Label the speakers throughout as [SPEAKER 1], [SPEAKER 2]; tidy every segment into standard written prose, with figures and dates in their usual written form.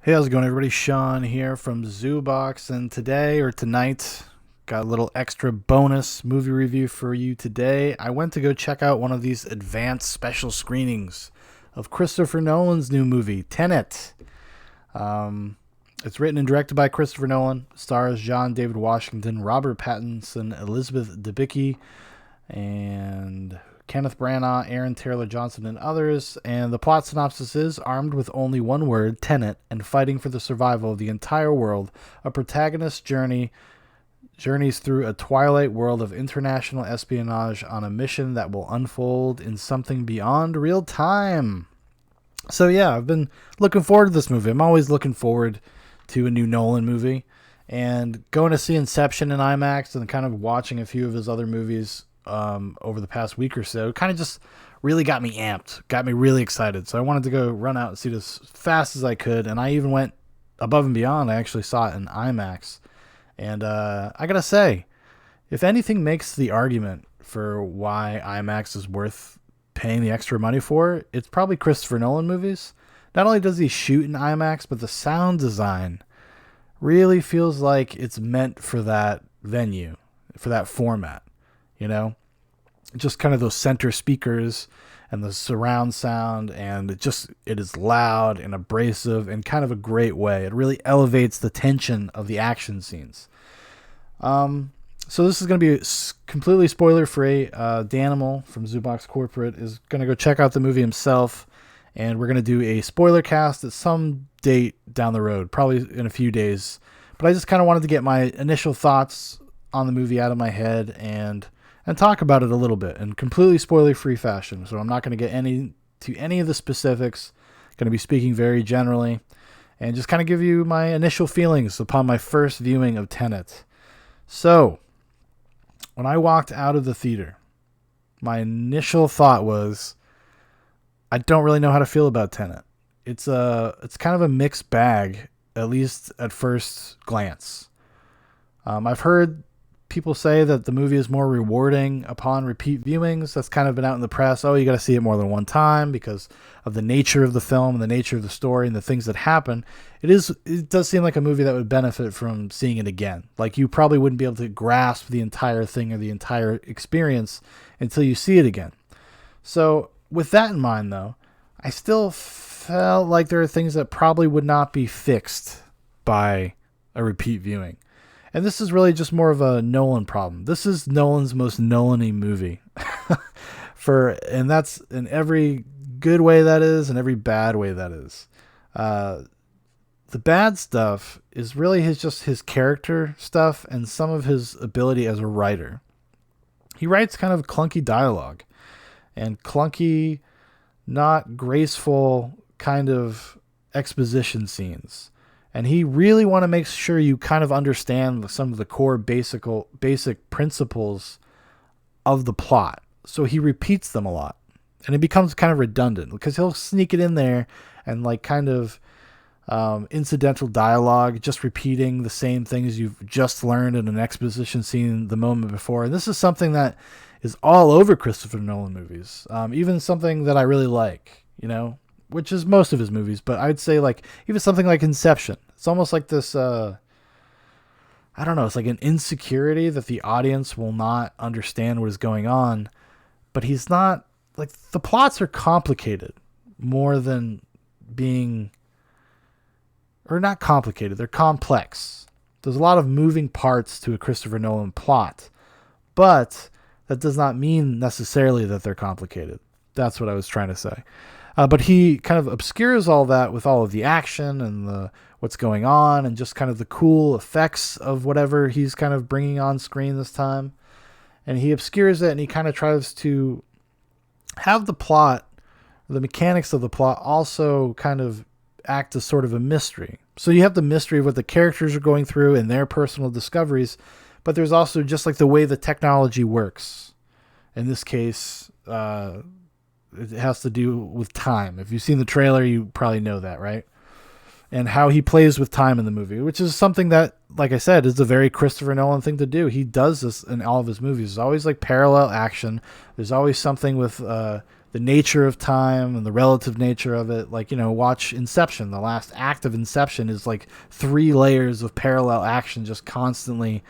[SPEAKER 1] Hey, how's it going, everybody? Shaun here from Zoobox, and today or tonight, got a little extra bonus movie review for you today. I went to go check out one of these advanced special screenings of Christopher Nolan's new movie, Tenet. Um, it's written and directed by Christopher Nolan, stars John David Washington, Robert Pattinson, Elizabeth Debicki, and Kenneth Branagh, Aaron Taylor Johnson, and others. And the plot synopsis is: armed with only one word, Tenet, and fighting for the survival of the entire world, a protagonist's journeys through a twilight world of international espionage on a mission that will unfold in something beyond real time. So yeah, I've been looking forward to this movie. I'm always looking forward to a new Nolan movie, and going to see Inception in IMAX and kind of watching a few of his other movies over the past week or so kind of just really got me amped, got me really excited. So I wanted to go run out and see it as fast as I could, and I even went above and beyond. I actually saw it in IMAX, and I gotta say, if anything makes the argument for why IMAX is worth paying the extra money for, it's probably Christopher Nolan movies. Not only does he shoot in IMAX, but the sound design really feels like it's meant for that venue, for that format, you know? Just kind of those center speakers and the surround sound, and it is loud and abrasive in kind of a great way. It really elevates the tension of the action scenes. So this is going to be completely spoiler free. Danimal from Zoobox Corporate is going to go check out the movie himself, and we're going to do a spoiler cast at some date down the road, probably in a few days. But I just kind of wanted to get my initial thoughts on the movie out of my head and talk about it a little bit in completely spoiler free fashion. So I'm not going to get any of the specifics. Going to be speaking very generally and just kind of give you my initial feelings upon my first viewing of Tenet. So when I walked out of the theater, my initial thought was, I don't really know how to feel about Tenet. It's kind of a mixed bag, at least at first glance. I've heard people say that the movie is more rewarding upon repeat viewings. That's kind of been out in the press. Oh, you got to see it more than one time because of the nature of the film and the nature of the story and the things that happen. It does seem like a movie that would benefit from seeing it again. Like, you probably wouldn't be able to grasp the entire thing or the entire experience until you see it again. So with that in mind, though, I still felt like there are things that probably would not be fixed by a repeat viewing. And this is really just more of a Nolan problem. This is Nolan's most Nolan-y movie. And that's in every good way that is, and every bad way that is. The bad stuff is really his character stuff and some of his ability as a writer. He writes kind of clunky dialogue and clunky, not graceful kind of exposition scenes. And he really want to make sure you kind of understand some of the core basic principles of the plot. So he repeats them a lot. And it becomes kind of redundant because he'll sneak it in there and like kind of incidental dialogue, just repeating the same things you've just learned in an exposition scene the moment before. And this is something that is all over Christopher Nolan movies. Even something that I really like, which is most of his movies, but I'd say like even something like Inception. It's almost like this, I don't know, it's like an insecurity that the audience will not understand what is going on, but he's not, like, the plots are complicated more than being, or not complicated, they're complex. There's a lot of moving parts to a Christopher Nolan plot, but that does not mean necessarily that they're complicated. That's what I was trying to say. But he kind of obscures all that with all of the action and what's going on and just kind of the cool effects of whatever he's kind of bringing on screen this time. And he obscures it, and he kind of tries to have the plot, the mechanics of the plot, also kind of act as sort of a mystery. So you have the mystery of what the characters are going through and their personal discoveries, but there's also just like the way the technology works. In this case, it has to do with time. If you've seen the trailer, you probably know that, right? And how he plays with time in the movie, which is something that, like I said, is a very Christopher Nolan thing to do. He does this in all of his movies. There's always like parallel action. There's always something with the the nature of time and the relative nature of it. Like, watch Inception. The last act of Inception is like 3 layers of parallel action just constantly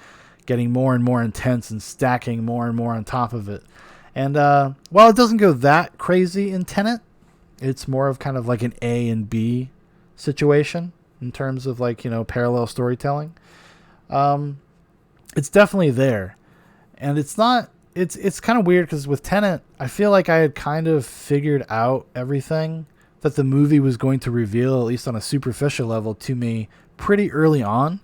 [SPEAKER 1] getting more and more intense and stacking more and more on top of it. And while it doesn't go that crazy in Tenet, it's more of kind of like an A and B situation in terms of like, parallel storytelling. It's definitely there. And it's not, it's kind of weird because with Tenet, I feel like I had kind of figured out everything that the movie was going to reveal, at least on a superficial level, to me pretty early on.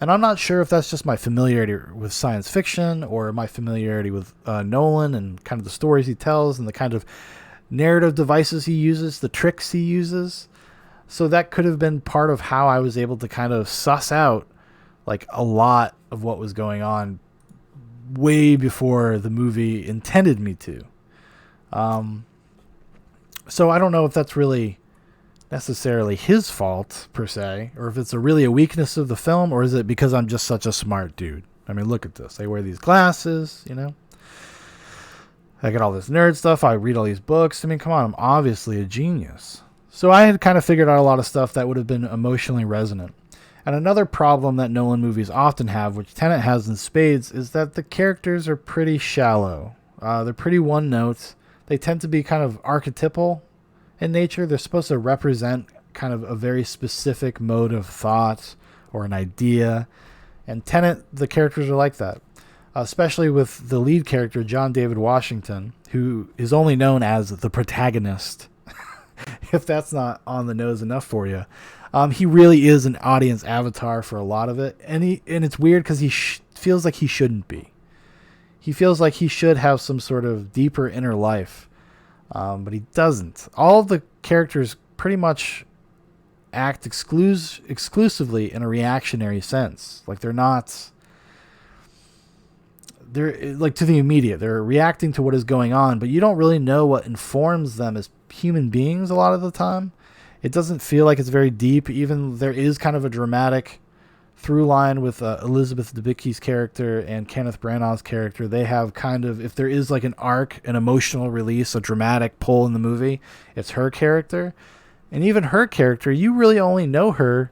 [SPEAKER 1] And I'm not sure if that's just my familiarity with science fiction or my familiarity with Nolan and kind of the stories he tells and the kind of narrative devices he uses, the tricks he uses. So that could have been part of how I was able to kind of suss out like a lot of what was going on way before the movie intended me to. So I don't know if that's really necessarily his fault per se, or if it's really a weakness of the film, or is it because I'm just such a smart dude? I mean, look at this. I wear these glasses, I get all this nerd stuff. I read all these books. I mean, come on, I'm obviously a genius. So I had kind of figured out a lot of stuff that would have been emotionally resonant. And another problem that Nolan movies often have, which Tenet has in spades, is that the characters are pretty shallow. They're pretty one note. They tend to be kind of archetypal in nature. They're supposed to represent kind of a very specific mode of thought or an idea. And Tenet, the characters are like that. Especially with the lead character, John David Washington, who is only known as the protagonist. If that's not on the nose enough for you. He really is an audience avatar for a lot of it. And it's weird because he feels like he shouldn't be. He feels like he should have some sort of deeper inner life. But he doesn't. All of the characters pretty much act exclusively in a reactionary sense. Like they're like to the immediate. They're reacting to what is going on, but you don't really know what informs them as human beings a lot of the time. It doesn't feel like it's very deep. Even there is kind of a dramatic through line with Elizabeth Debicki's character and Kenneth Branagh's character. They have kind of, if there is like an arc, an emotional release, a dramatic pull in the movie, it's her character. And even her character, you really only know her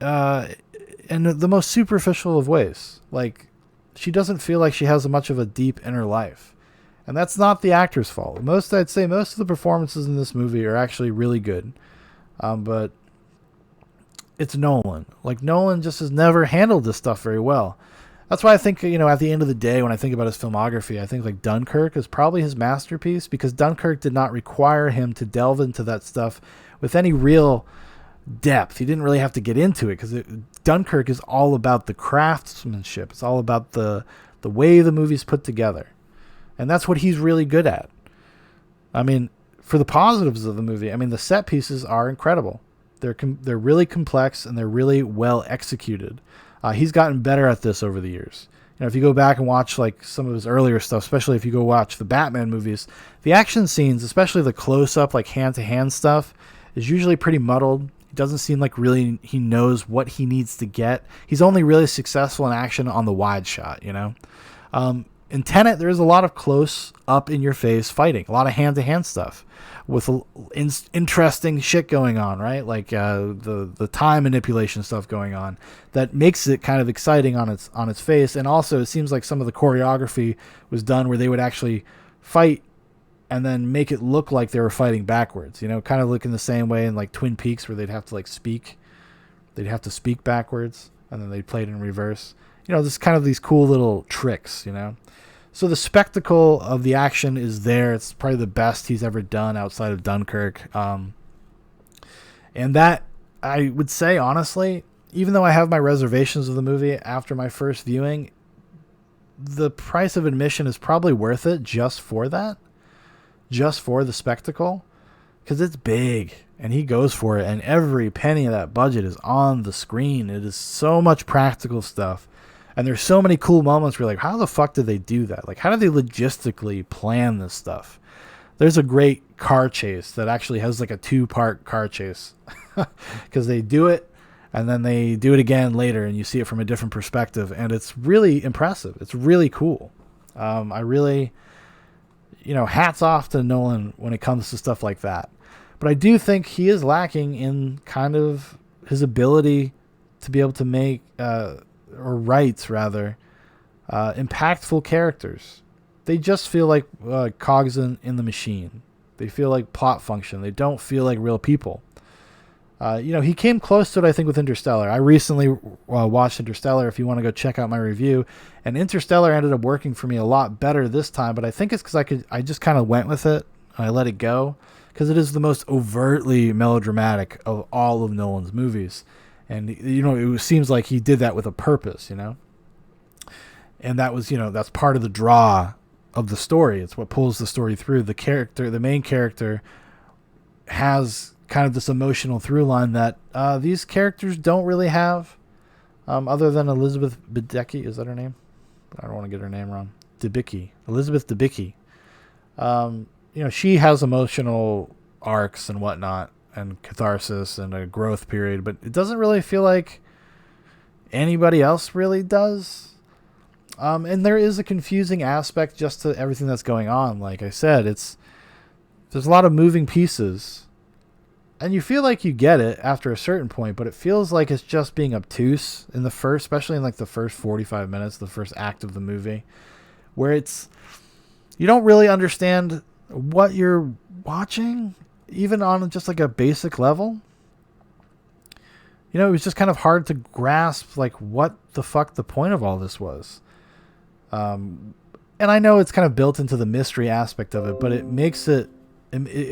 [SPEAKER 1] in the most superficial of ways. Like, she doesn't feel like she has much of a deep inner life. And that's not the actor's fault. I'd say most of the performances in this movie are actually really good. But it's Nolan. Like, Nolan just has never handled this stuff very well. That's why I think, at the end of the day, when I think about his filmography, I think like Dunkirk is probably his masterpiece, because Dunkirk did not require him to delve into that stuff with any real depth. He didn't really have to get into it, because Dunkirk is all about the craftsmanship. It's all about the way the movie's put together. And that's what he's really good at. I mean, for the positives of the movie, I mean, the set pieces are incredible. They're really complex and they're really well executed. He's gotten better at this over the years. If you go back and watch like some of his earlier stuff, especially if you go watch the Batman movies, the action scenes, especially the close-up, like hand-to-hand stuff, is usually pretty muddled. It doesn't seem like really he knows what he needs to get. He's only really successful in action on the wide shot, In Tenet, there's a lot of close-up in-your-face fighting, a lot of hand-to-hand stuff with interesting shit going on, right? Like the time manipulation stuff going on that makes it kind of exciting on its face. And also, it seems like some of the choreography was done where they would actually fight and then make it look like they were fighting backwards, kind of looking the same way in like Twin Peaks, where they'd have to speak backwards and then they'd play it in reverse. This kind of these cool little tricks, So the spectacle of the action is there. It's probably the best he's ever done outside of Dunkirk. And that, I would say, honestly, even though I have my reservations of the movie after my first viewing, the price of admission is probably worth it just for that. Just for the spectacle. Because it's big. And he goes for it. And every penny of that budget is on the screen. It is so much practical stuff. And there's so many cool moments where you're like, how the fuck did they do that? Like, how did they logistically plan this stuff? There's a great car chase that actually has like a 2-part car chase. Because they do it, and then they do it again later, and you see it from a different perspective. And it's really impressive. It's really cool. I really, hats off to Nolan when it comes to stuff like that. But I do think he is lacking in kind of his ability to be able to make, or write rather, impactful characters. They just feel like cogs in the machine. They feel like plot function. They don't feel like real people. He came close to it, I think, with Interstellar. I recently watched Interstellar, if you want to go check out my review. And Interstellar ended up working for me a lot better this time, but I think it's because I just kind of went with it. And I let it go. Because it is the most overtly melodramatic of all of Nolan's movies. And, it seems like he did that with a purpose, And that was, that's part of the draw of the story. It's what pulls the story through. The main character has kind of this emotional through line that these characters don't really have, other than Elizabeth Debicki. Is that her name? I don't want to get her name wrong. Elizabeth Debicki. She has emotional arcs and whatnot, and catharsis and a growth period, but it doesn't really feel like anybody else really does. And there is a confusing aspect just to everything that's going on. Like I said, there's a lot of moving pieces. And you feel like you get it after a certain point, but it feels like it's just being obtuse in especially in like the first 45 minutes, the first act of the movie, where you don't really understand what you're watching, even on just like a basic level. It was just kind of hard to grasp like what the fuck the point of all this was. And I know it's kind of built into the mystery aspect of it, but it makes it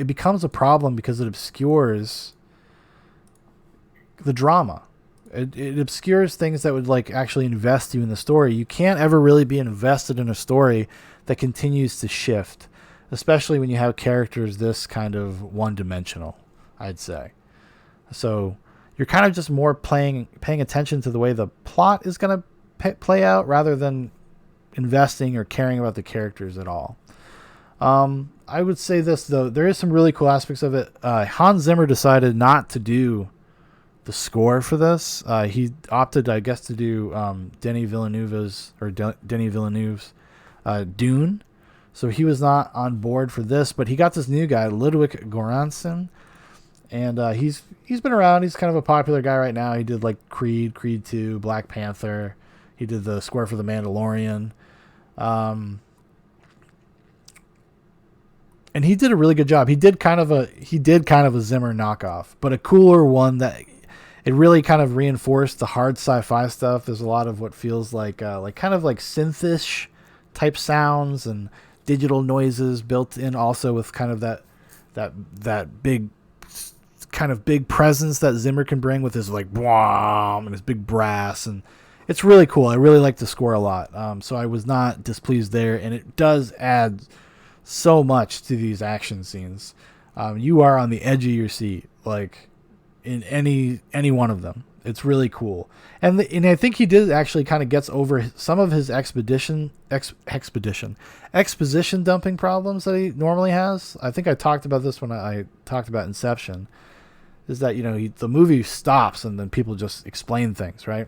[SPEAKER 1] becomes a problem because it obscures the drama. It obscures things that would like actually invest you in the story. You can't ever really be invested in a story that continues to shift, especially when you have characters this kind of one-dimensional, I'd say. So you're kind of just more paying attention to the way the plot is going to play out rather than investing or caring about the characters at all. I would say this, though. There is some really cool aspects of it. Hans Zimmer decided not to do the score for this. He opted, I guess, to do Denis Villeneuve's Dune. So he was not on board for this, but he got this new guy, Ludwig Göransson. And he's been around. He's kind of a popular guy right now. He did like Creed 2, Black Panther. He did the score for The Mandalorian. And he did a really good job. He did kind of a Zimmer knockoff, but a cooler one that it really kind of reinforced the hard sci-fi stuff. There's a lot of what feels like kind of like synthish type sounds and digital noises built in, also with kind of that big kind of big presence that Zimmer can bring with his like wham and his big brass, and it's really cool. I really like the score a lot. So I was not displeased there, and it does add so much to these action scenes. You are on the edge of your seat, like in any one of them. It's really cool, and I think he did actually kind of gets over some of his exposition dumping problems that he normally has. I think I talked about this when I talked about Inception. Is that the movie stops and then people just explain things, right?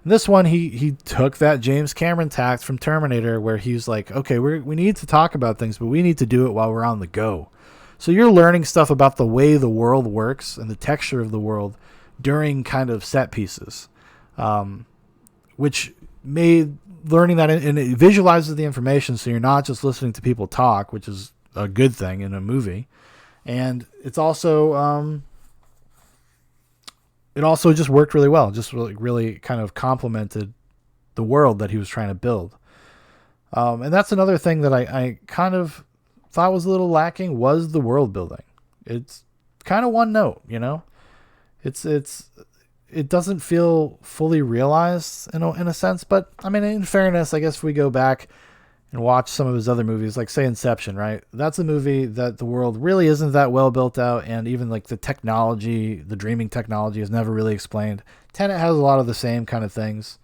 [SPEAKER 1] And this one, he took that James Cameron tact from Terminator, where he's like, okay, we need to talk about things, but we need to do it while we're on the go. So you're learning stuff about the way the world works and the texture of the world during kind of set pieces, which made learning that, and it visualizes the information, so you're not just listening to people talk, which is a good thing in a movie. And it's also it also just worked really well. Just really kind of complemented the world that he was trying to build. And that's another thing that I kind of thought was a little lacking, was the world building. It's kind of one note, it doesn't feel fully realized in a sense. But I mean, in fairness, I guess if we go back and watch some of his other movies, like say Inception, right? That's a movie that the world really isn't that well built out, and even like the technology, the dreaming technology, is never really explained. Tenet has a lot of the same kind of things.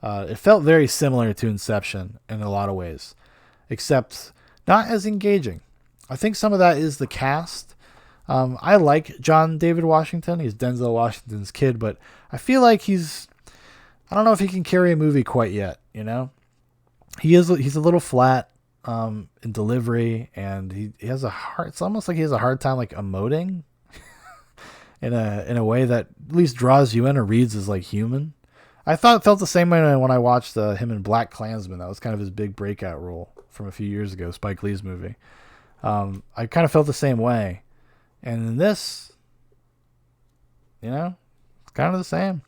[SPEAKER 1] It felt very similar to Inception in a lot of ways, except not as engaging. I think some of that is the cast. I like John David Washington. He's Denzel Washington's kid, but I feel like I don't know if he can carry a movie quite yet, He's a little flat. in delivery, and he has a hard. It's almost like he has a hard time like emoting in a way that at least draws you in or reads as like human. I felt the same way when I watched him in Black Klansman. That was kind of his big breakout role from a few years ago, Spike Lee's movie. I kind of felt the same way, and in this, it's kind of the same.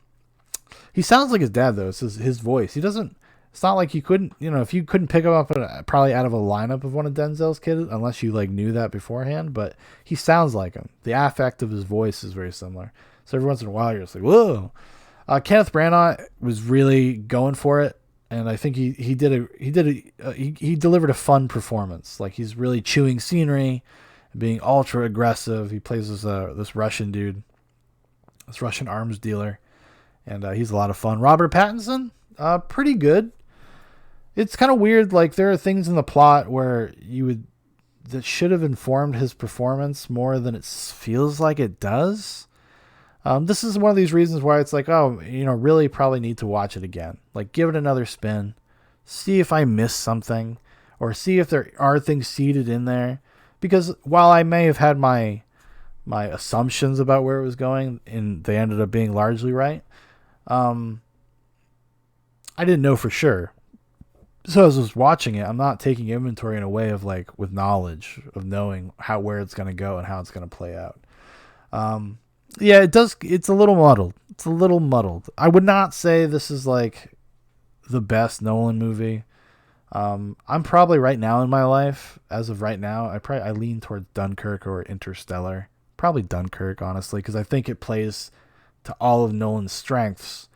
[SPEAKER 1] He sounds like his dad though. It's his voice. He doesn't. It's not like you couldn't, if you couldn't pick him up probably out of a lineup of one of Denzel's kids, unless you like knew that beforehand. But he sounds like him. The affect of his voice is very similar. So every once in a while, you're just like, whoa. Kenneth Branagh was really going for it, and I think he delivered a fun performance. Like he's really chewing scenery, being ultra aggressive. He plays this Russian dude, this Russian arms dealer, and he's a lot of fun. Robert Pattinson, pretty good. It's kind of weird. Like there are things in the plot where that should have informed his performance more than it feels like it does. This is one of these reasons why it's like, really probably need to watch it again. Like give it another spin, see if I missed something, or see if there are things seeded in there. Because while I may have had my assumptions about where it was going, and they ended up being largely right, I didn't know for sure. So as I was watching it, I'm not taking inventory in a way of like with knowledge of knowing where it's going to go and how it's going to play out. Yeah, it does. It's a little muddled. I would not say this is like the best Nolan movie. I'm probably right now in my life, as of right now, I lean towards Dunkirk or Interstellar. Probably Dunkirk, honestly, because I think it plays to all of Nolan's strengths.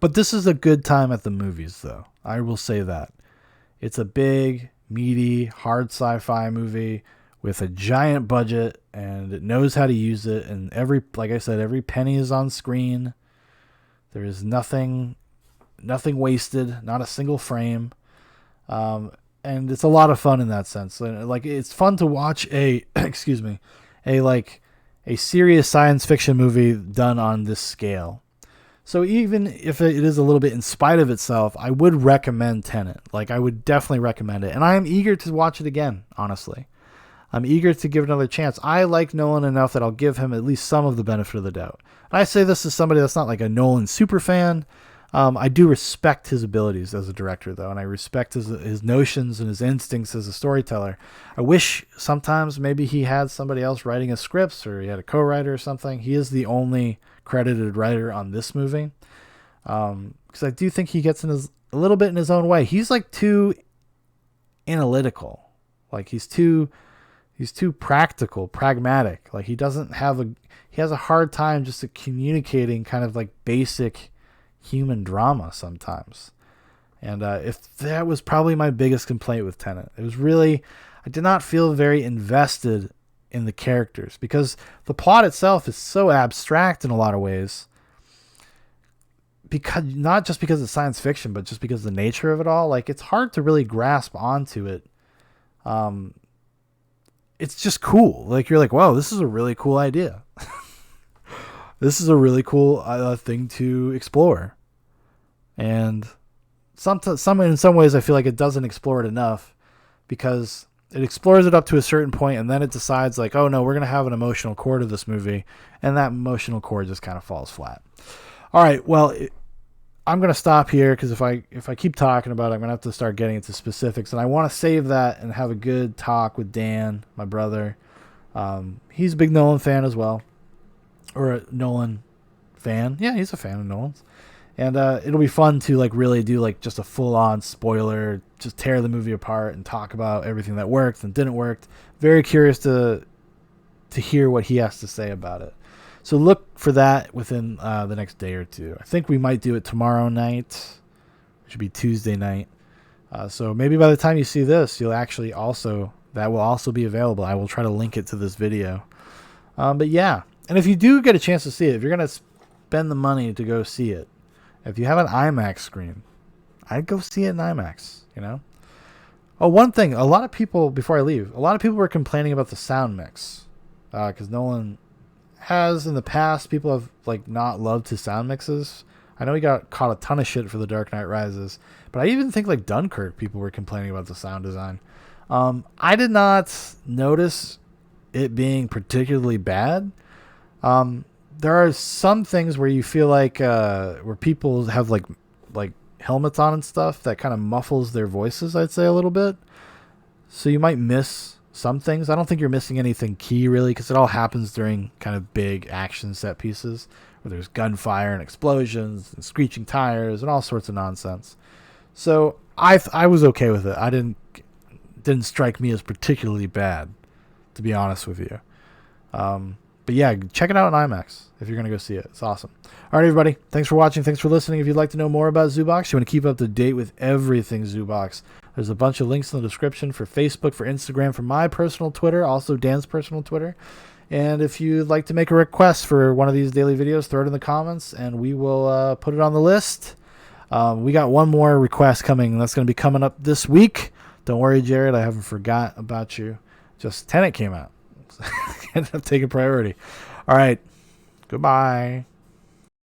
[SPEAKER 1] But this is a good time at the movies, though. I will say that. It's a big, meaty, hard sci-fi movie with a giant budget, and it knows how to use it. And like I said, every penny is on screen. There is nothing wasted, not a single frame. And it's a lot of fun in that sense. Like it's fun to watch a serious science fiction movie done on this scale. So even if it is a little bit in spite of itself, I would recommend Tenet. Like I would definitely recommend it. And I am eager to watch it again, honestly. I'm eager to give it another chance. I like Nolan enough that I'll give him at least some of the benefit of the doubt. And I say this as somebody that's not like a Nolan super fan. I do respect his abilities as a director, though, and I respect his notions and his instincts as a storyteller. I wish sometimes maybe he had somebody else writing his scripts, or he had a co-writer or something. He is the only credited writer on this movie, because I do think he gets a little bit in his own way. He's like too analytical, like he's too practical, pragmatic. Like he has a hard time just communicating kind of like basic human drama sometimes. And if that was probably my biggest complaint with Tenet. It was really, I did not feel very invested in the characters, because the plot itself is so abstract in a lot of ways, because not just because it's science fiction, but just because of the nature of it all. Like it's hard to really grasp onto it. It's just cool. Like you're like, wow, this is a really cool idea. This is a really cool thing to explore. And in some ways I feel like it doesn't explore it enough, because it explores it up to a certain point, and then it decides like, oh no, we're going to have an emotional core to this movie, and that emotional core just kind of falls flat. All right, well, I'm going to stop here, because if I keep talking about it, I'm going to have to start getting into specifics, and I want to save that and have a good talk with Dan, my brother. He's a big Nolan fan as well. Or a Nolan fan. Yeah, he's a fan of Nolan's. And it'll be fun to like really do like just a full-on spoiler, just tear the movie apart and talk about everything that worked and didn't work. Very curious to hear what he has to say about it. So look for that within the next day or two. I think we might do it tomorrow night, which would be Tuesday night. So maybe by the time you see this, that will also be available. I will try to link it to this video. But yeah. And if you do get a chance to see it, if you're going to spend the money to go see it, if you have an IMAX screen, I'd go see it in IMAX, Oh, one thing, a lot of people were complaining about the sound mix, because Nolan has in the past, people have like not loved his sound mixes I know he got caught a ton of shit for The Dark Knight Rises, but I even think like Dunkirk, people were complaining about the sound design. I did not notice it being particularly bad. There are some things where you feel like where people have like helmets on and stuff that kind of muffles their voices, I'd say a little bit. So you might miss some things. I don't think you're missing anything key really, because it all happens during kind of big action set pieces where there's gunfire and explosions and screeching tires and all sorts of nonsense. So I was okay with it. I didn't strike me as particularly bad, to be honest with you. But yeah, check it out on IMAX if you're going to go see it. It's awesome. All right, everybody. Thanks for watching. Thanks for listening. If you'd like to know more about Zoobox, you want to keep up to date with everything Zoobox, there's a bunch of links in the description for Facebook, for Instagram, for my personal Twitter, also Dan's personal Twitter. And if you'd like to make a request for one of these daily videos, throw it in the comments, and we will put it on the list. We got one more request coming. That's going to be coming up this week. Don't worry, Jared. I haven't forgot about you. Just Tenet came out. Ended up taking priority. All right. Goodbye.